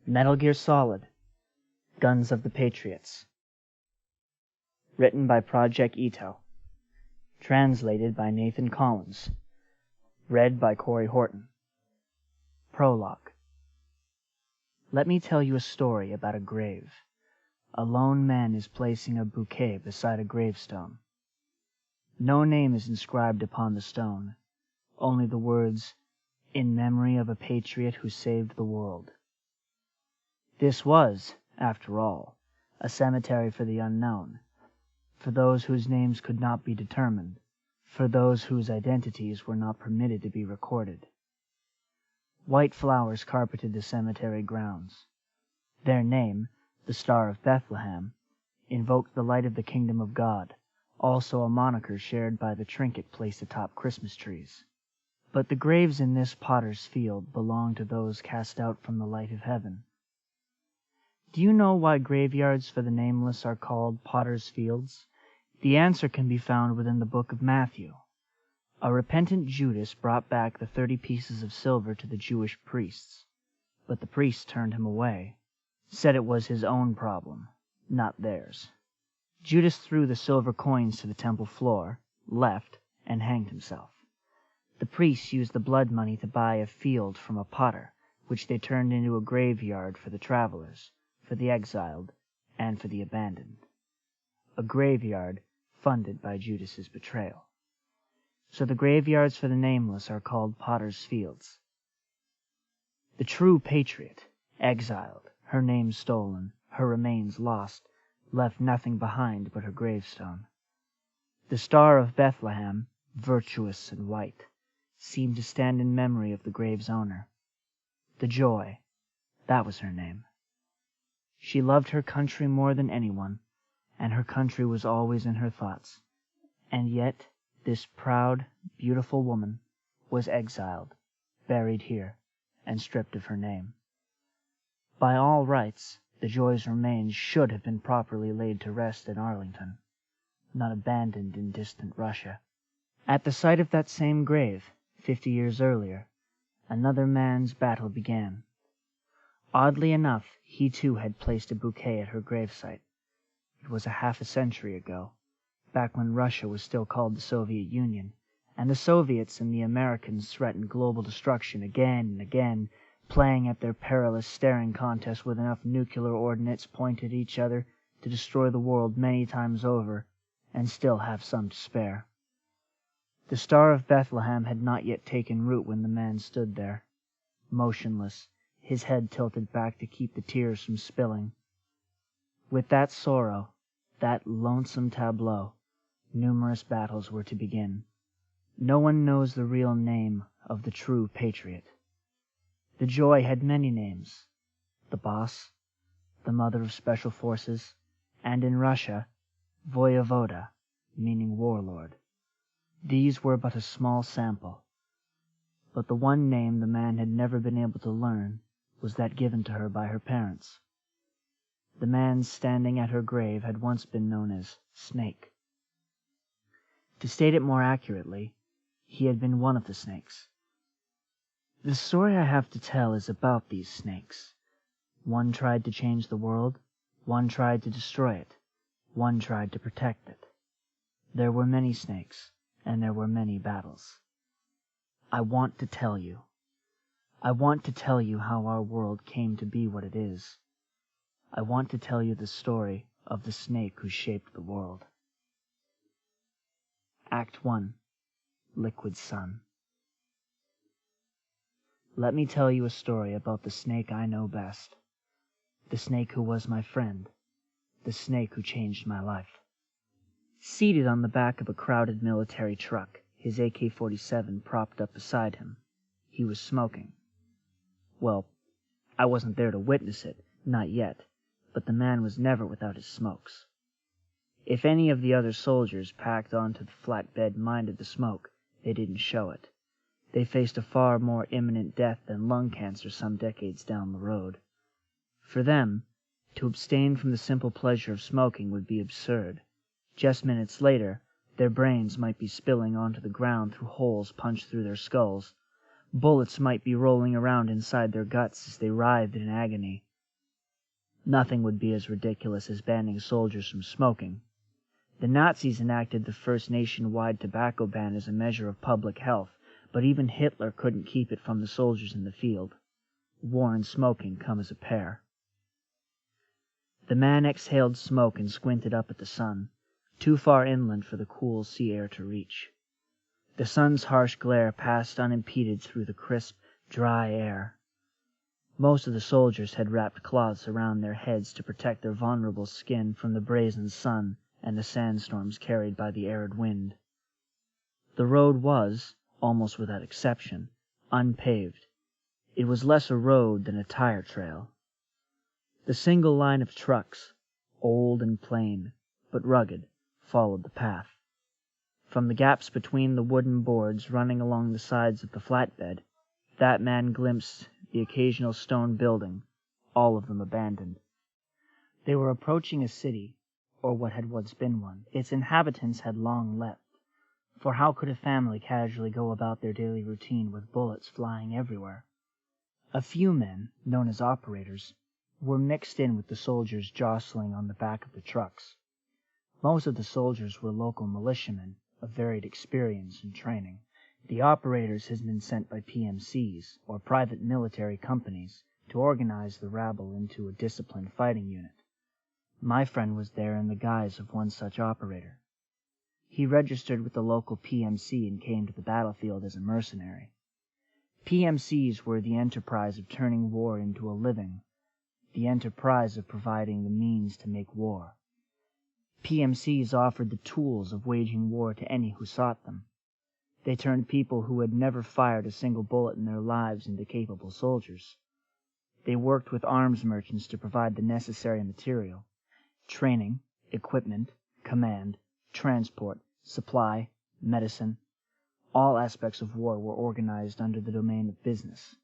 Metal Gear Solid, Guns of the Patriots. Written by Project Ito. Translated by Nathan Collins. Read by Corey Horton. Prologue. Let me tell you a story about a grave. A lone man is placing a bouquet beside a gravestone. No name is inscribed upon the stone, only the words, "In memory of a patriot who saved the world." This was, after all, a cemetery for the unknown, for those whose names could not be determined, for those whose identities were not permitted to be recorded. White flowers carpeted the cemetery grounds. Their name, the Star of Bethlehem, invoked the light of the kingdom of God, also a moniker shared by the trinket placed atop Christmas trees. But the graves in this potter's field belong to those cast out from the light of heaven. Do you know why graveyards for the nameless are called potter's fields? The answer can be found within the book of Matthew. A repentant Judas brought back the 30 pieces of silver to the Jewish priests, but the priests turned him away, said it was his own problem, not theirs. Judas threw the silver coins to the temple floor, left, and hanged himself. The priests used the blood money to buy a field from a potter, which they turned into a graveyard for the travelers, for the exiled, and for the abandoned. A graveyard funded by Judas's betrayal. So the graveyards for the nameless are called potter's fields. The true patriot, exiled, her name stolen, her remains lost, left nothing behind but her gravestone. The Star of Bethlehem, virtuous and white, seemed to stand in memory of the grave's owner. The Joy, that was her name. She loved her country more than anyone, and her country was always in her thoughts. And yet this proud, beautiful woman was exiled, buried here, and stripped of her name. By all rights, the Joy's remains should have been properly laid to rest in Arlington, not abandoned in distant Russia. At the site of that same grave, 50 years earlier, another man's battle began. Oddly enough, he too had placed a bouquet at her gravesite. It was half a century ago, back when Russia was still called the Soviet Union, and the Soviets and the Americans threatened global destruction again and again, playing at their perilous staring contest with enough nuclear ordnance pointed at each other to destroy the world many times over, and still have some to spare. The Star of Bethlehem had not yet taken root when the man stood there, motionless, his head tilted back to keep the tears from spilling. With that sorrow, that lonesome tableau, numerous battles were to begin. No one knows the real name of the true patriot. The Joy had many names: the Boss, the Mother of Special Forces, and in Russia, Voyevoda, meaning warlord. These were but a small sample. But the one name the man had never been able to learn was that given to her by her parents. The man standing at her grave had once been known as Snake. To state it more accurately, he had been one of the snakes. The story I have to tell is about these snakes. One tried to change the world, one tried to destroy it, one tried to protect it. There were many snakes, and there were many battles. I want to tell you. I want to tell you how our world came to be what it is. I want to tell you the story of the snake who shaped the world. Act 1. Liquid Sun. Let me tell you a story about the snake I know best. The snake who was my friend. The snake who changed my life. Seated on the back of a crowded military truck, his AK-47 propped up beside him, he was smoking. Well, I wasn't there to witness it, not yet, but the man was never without his smokes. If any of the other soldiers packed onto the flatbed minded the smoke, they didn't show it. They faced a far more imminent death than lung cancer some decades down the road. For them, to abstain from the simple pleasure of smoking would be absurd. Just minutes later, their brains might be spilling onto the ground through holes punched through their skulls. Bullets might be rolling around inside their guts as they writhed in agony. Nothing would be as ridiculous as banning soldiers from smoking. The Nazis enacted the first nationwide tobacco ban as a measure of public health, but even Hitler couldn't keep it from the soldiers in the field. War and smoking come as a pair. The man exhaled smoke and squinted up at the sun, too far inland for the cool sea air to reach. The sun's harsh glare passed unimpeded through the crisp, dry air. Most of the soldiers had wrapped cloths around their heads to protect their vulnerable skin from the brazen sun and the sandstorms carried by the arid wind. The road was, almost without exception, unpaved. It was less a road than a tire trail. The single line of trucks, old and plain, but rugged, followed the path. From the gaps between the wooden boards running along the sides of the flatbed, that man glimpsed the occasional stone building, all of them abandoned. They were approaching a city, or what had once been one. Its inhabitants had long left, for how could a family casually go about their daily routine with bullets flying everywhere? A few men, known as operators, were mixed in with the soldiers jostling on the back of the trucks. Most of the soldiers were local militiamen of varied experience and training. The operators had been sent by PMCs, or private military companies, to organize the rabble into a disciplined fighting unit. My friend was there in the guise of one such operator. He registered with the local PMC and came to the battlefield as a mercenary. PMCs were the enterprise of turning war into a living, the enterprise of providing the means to make war. PMCs offered the tools of waging war to any who sought them. They turned people who had never fired a single bullet in their lives into capable soldiers. They worked with arms merchants to provide the necessary material, training, equipment, command, transport, supply, medicine. All aspects of war were organized under the domain of business.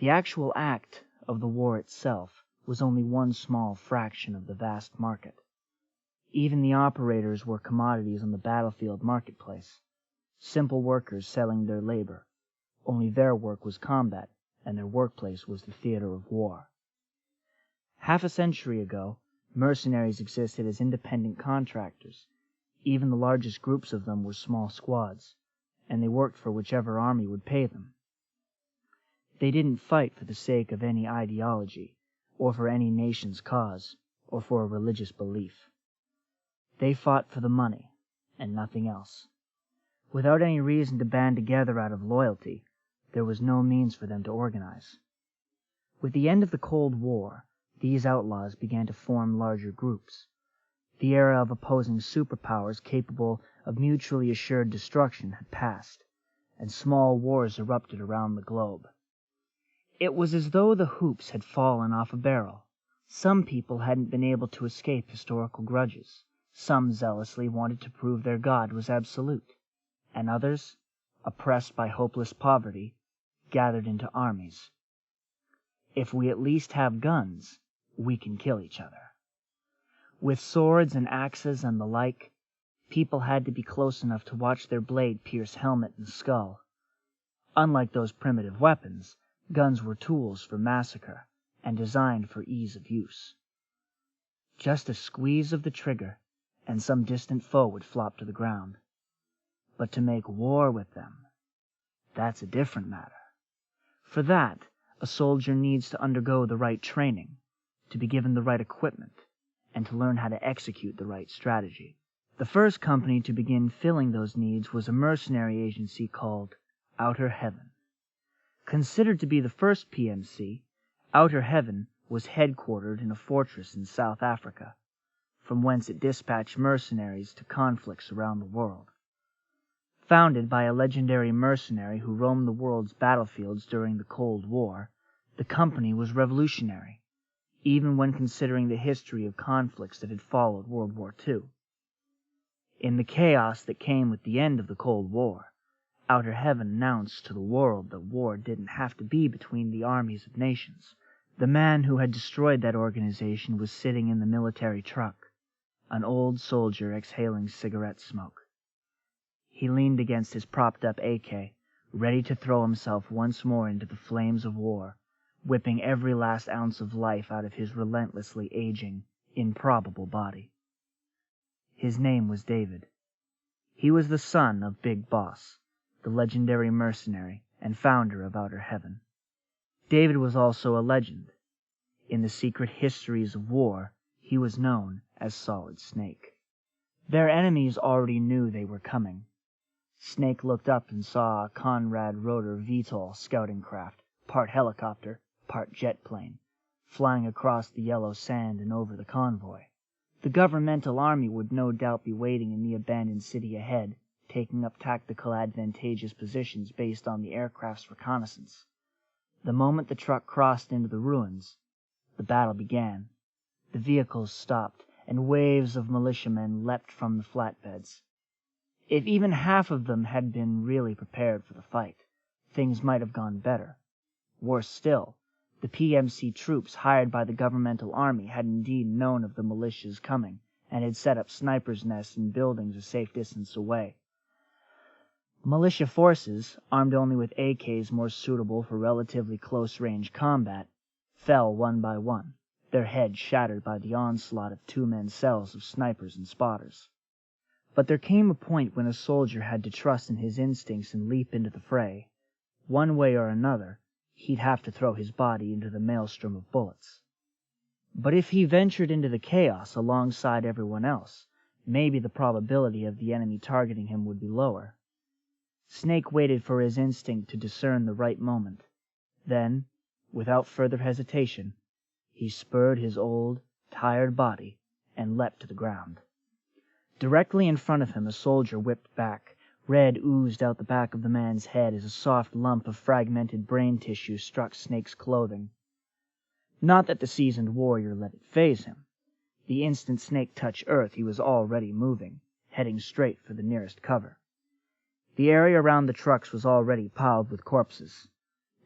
The actual act of the war itself was only one small fraction of the vast market. Even the operators were commodities on the battlefield marketplace, simple workers selling their labor, only their work was combat, and their workplace was the theater of war. Half a century ago, mercenaries existed as independent contractors. Even the largest groups of them were small squads, and they worked for whichever army would pay them. They didn't fight for the sake of any ideology, or for any nation's cause, or for a religious belief. They fought for the money, and nothing else. Without any reason to band together out of loyalty, there was no means for them to organize. With the end of the Cold War, these outlaws began to form larger groups. The era of opposing superpowers capable of mutually assured destruction had passed, and small wars erupted around the globe. It was as though the hoops had fallen off a barrel. Some people hadn't been able to escape historical grudges. Some zealously wanted to prove their God was absolute, and others, oppressed by hopeless poverty, gathered into armies. If we at least have guns, we can kill each other. With swords and axes and the like, people had to be close enough to watch their blade pierce helmet and skull. Unlike those primitive weapons, guns were tools for massacre and designed for ease of use. Just a squeeze of the trigger, and some distant foe would flop to the ground. But to make war with them, that's a different matter. For that, a soldier needs to undergo the right training, to be given the right equipment, and to learn how to execute the right strategy. The first company to begin filling those needs was a mercenary agency called Outer Heaven. Considered to be the first PMC, Outer Heaven was headquartered in a fortress in South Africa, from whence it dispatched mercenaries to conflicts around the world. Founded by a legendary mercenary who roamed the world's battlefields during the Cold War, the company was revolutionary, even when considering the history of conflicts that had followed World War II. In the chaos that came with the end of the Cold War, Outer Heaven announced to the world that war didn't have to be between the armies of nations. The man who had destroyed that organization was sitting in the military truck, an old soldier exhaling cigarette smoke. He leaned against his propped-up AK, ready to throw himself once more into the flames of war, whipping every last ounce of life out of his relentlessly aging, improbable body. His name was David. He was the son of Big Boss, the legendary mercenary and founder of Outer Heaven. David was also a legend. In the secret histories of war, he was known as Solid Snake. Their enemies already knew they were coming. Snake looked up and saw a Conrad Rotor VTOL scouting craft, part helicopter, part jet plane, flying across the yellow sand and over the convoy. The governmental army would no doubt be waiting in the abandoned city ahead, taking up tactical advantageous positions based on the aircraft's reconnaissance. The moment the truck crossed into the ruins, the battle began. The vehicles stopped, and waves of militiamen leapt from the flatbeds. If even half of them had been really prepared for the fight, things might have gone better. Worse still, the PMC troops hired by the governmental army had indeed known of the militia's coming, and had set up snipers' nests in buildings a safe distance away. Militia forces, armed only with AKs more suitable for relatively close-range combat, fell one by one, their heads shattered by the onslaught of two-man cells of snipers and spotters. But there came a point when a soldier had to trust in his instincts and leap into the fray. One way or another, he'd have to throw his body into the maelstrom of bullets. But if he ventured into the chaos alongside everyone else, maybe the probability of the enemy targeting him would be lower. Snake waited for his instinct to discern the right moment. Then, without further hesitation, he spurred his old, tired body and leapt to the ground. Directly in front of him a soldier whipped back. Red oozed out the back of the man's head as a soft lump of fragmented brain tissue struck Snake's clothing. Not that the seasoned warrior let it faze him. The instant Snake touched earth he was already moving, heading straight for the nearest cover. The area around the trucks was already piled with corpses.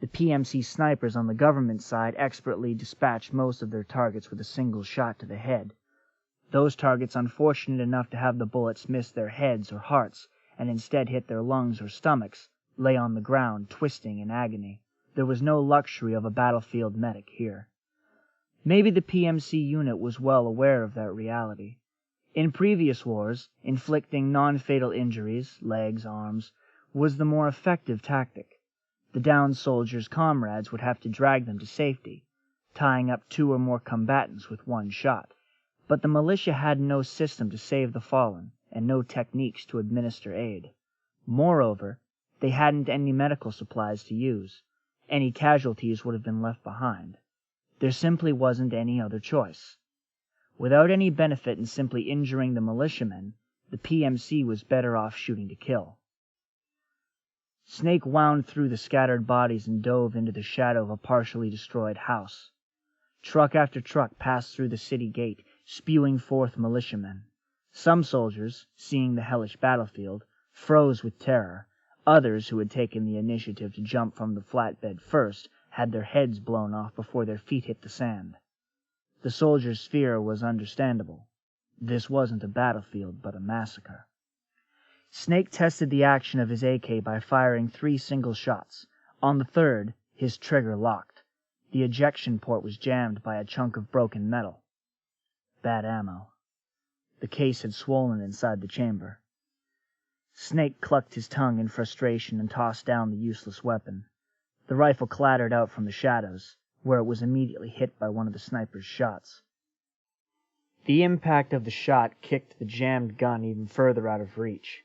The PMC snipers on the government side expertly dispatched most of their targets with a single shot to the head. Those targets unfortunate enough to have the bullets miss their heads or hearts, and instead hit their lungs or stomachs, lay on the ground, twisting in agony. There was no luxury of a battlefield medic here. Maybe the PMC unit was well aware of that reality. In previous wars, inflicting non-fatal injuries, legs, arms, was the more effective tactic. The downed soldiers' comrades would have to drag them to safety, tying up 2 or more combatants with one shot. But the militia had no system to save the fallen, and no techniques to administer aid. Moreover, they hadn't any medical supplies to use. Any casualties would have been left behind. There simply wasn't any other choice. Without any benefit in simply injuring the militiamen, the PMC was better off shooting to kill. Snake wound through the scattered bodies and dove into the shadow of a partially destroyed house. Truck after truck passed through the city gate, spewing forth militiamen. Some soldiers, seeing the hellish battlefield, froze with terror. Others, who had taken the initiative to jump from the flatbed first, had their heads blown off before their feet hit the sand. The soldiers' fear was understandable. This wasn't a battlefield, but a massacre. Snake tested the action of his AK by firing 3 single shots. On the third, his trigger locked. The ejection port was jammed by a chunk of broken metal. Bad ammo. The case had swollen inside the chamber. Snake clucked his tongue in frustration and tossed down the useless weapon. The rifle clattered out from the shadows, where it was immediately hit by one of the sniper's shots. The impact of the shot kicked the jammed gun even further out of reach.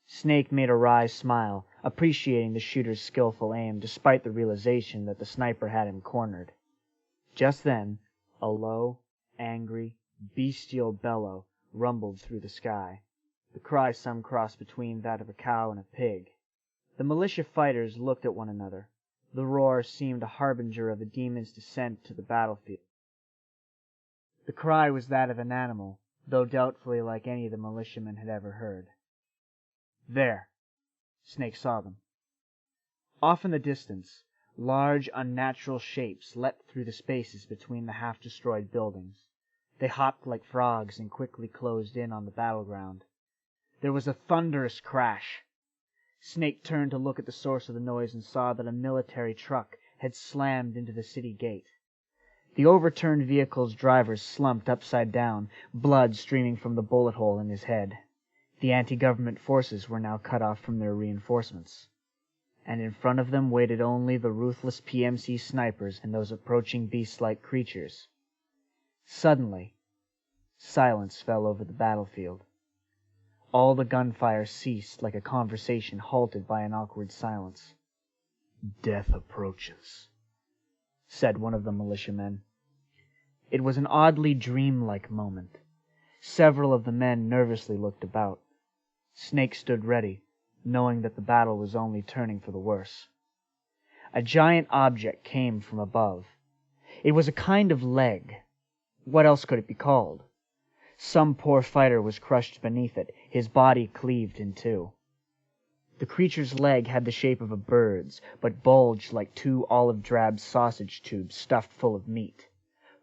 Snake made a wry smile, appreciating the shooter's skillful aim despite the realization that the sniper had him cornered. Just then, a low, angry, bestial bellow rumbled through the sky, the cry some cross between that of a cow and a pig. The militia fighters looked at one another. The roar seemed a harbinger of a demon's descent to the battlefield. The cry was that of an animal, though doubtfully like any the militiamen had ever heard. There! Snake saw them. Off in the distance, large, unnatural shapes leapt through the spaces between the half-destroyed buildings. They hopped like frogs and quickly closed in on the battleground. There was a thunderous crash. Snake turned to look at the source of the noise and saw that a military truck, had slammed into the city gate. The overturned vehicle's driver slumped upside down, blood streaming from the bullet hole in his head. The anti-government forces were now cut off from their reinforcements, and in front of them waited only the ruthless PMC snipers and those approaching beast-like creatures. Suddenly, silence fell over the battlefield. All the gunfire ceased like a conversation halted by an awkward silence. "Death approaches," said one of the militiamen. It was an oddly dreamlike moment. Several of the men nervously looked about. Snake stood ready, knowing that the battle was only turning for the worse. A giant object came from above. It was a kind of leg. What else could it be called? Some poor fighter was crushed beneath it, his body cleaved in two. The creature's leg had the shape of a bird's, but bulged like two olive-drab sausage tubes stuffed full of meat.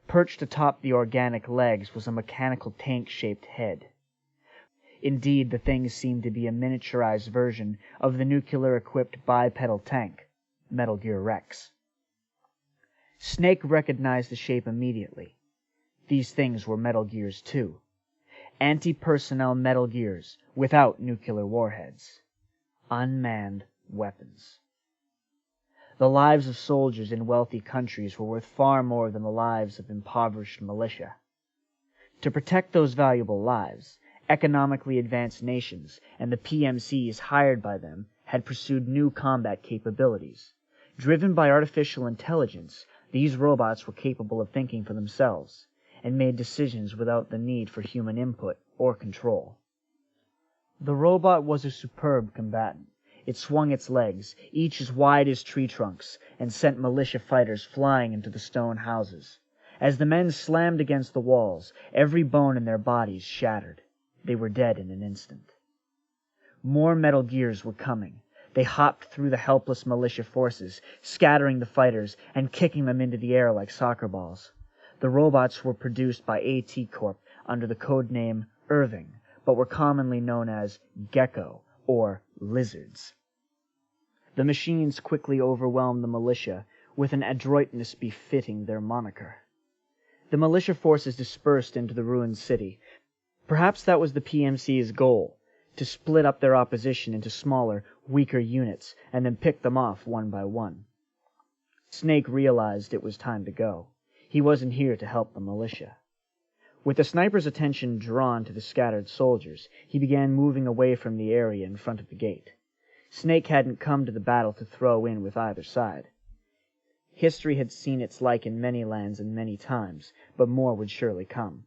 Perched atop the organic legs was a mechanical tank-shaped head. Indeed, the thing seemed to be a miniaturized version of the nuclear-equipped bipedal tank, Metal Gear Rex. Snake recognized the shape immediately. These things were Metal Gears too. Anti-personnel Metal Gears, without nuclear warheads. Unmanned weapons. The lives of soldiers in wealthy countries were worth far more than the lives of impoverished militia. To protect those valuable lives, economically advanced nations and the PMCs hired by them had pursued new combat capabilities. Driven by artificial intelligence, these robots were capable of thinking for themselves and made decisions without the need for human input or control. The robot was a superb combatant. It swung its legs, each as wide as tree trunks, and sent militia fighters flying into the stone houses. As the men slammed against the walls, every bone in their bodies shattered. They were dead in an instant. More Metal Gears were coming. They hopped through the helpless militia forces, scattering the fighters and kicking them into the air like soccer balls. The robots were produced by AT Corp under the code name Irving, but were commonly known as Gecko or Lizards. The machines quickly overwhelmed the militia with an adroitness befitting their moniker. The militia forces dispersed into the ruined city. Perhaps that was the PMC's goal, to split up their opposition into smaller, weaker units and then pick them off one by one. Snake realized it was time to go. He wasn't here to help the militia. With the sniper's attention drawn to the scattered soldiers, he began moving away from the area in front of the gate. Snake hadn't come to the battle to throw in with either side. History had seen its like in many lands and many times, but more would surely come.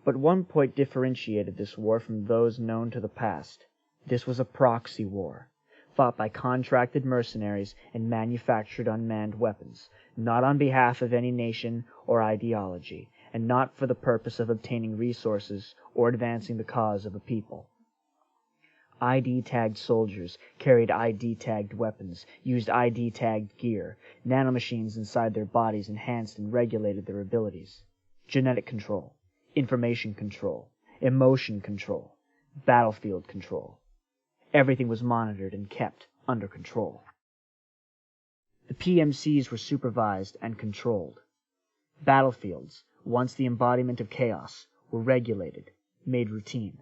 But one point differentiated this war from those known to the past. This was a proxy war, fought by contracted mercenaries and manufactured unmanned weapons, not on behalf of any nation or ideology, and not for the purpose of obtaining resources or advancing the cause of a people. ID-tagged soldiers carried ID-tagged weapons, used ID-tagged gear. Nanomachines inside their bodies enhanced and regulated their abilities. Genetic control, information control, emotion control, battlefield control. Everything was monitored and kept under control. The PMCs were supervised and controlled. Battlefields, once the embodiment of chaos, were regulated, made routine.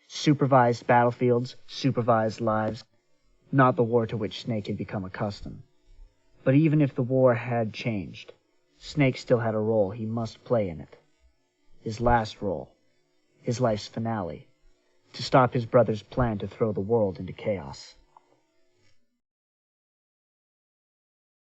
Supervised battlefields, supervised lives, not the war to which Snake had become accustomed. But even if the war had changed, Snake still had a role he must play in it. His last role, his life's finale, to stop his brother's plan to throw the world into chaos.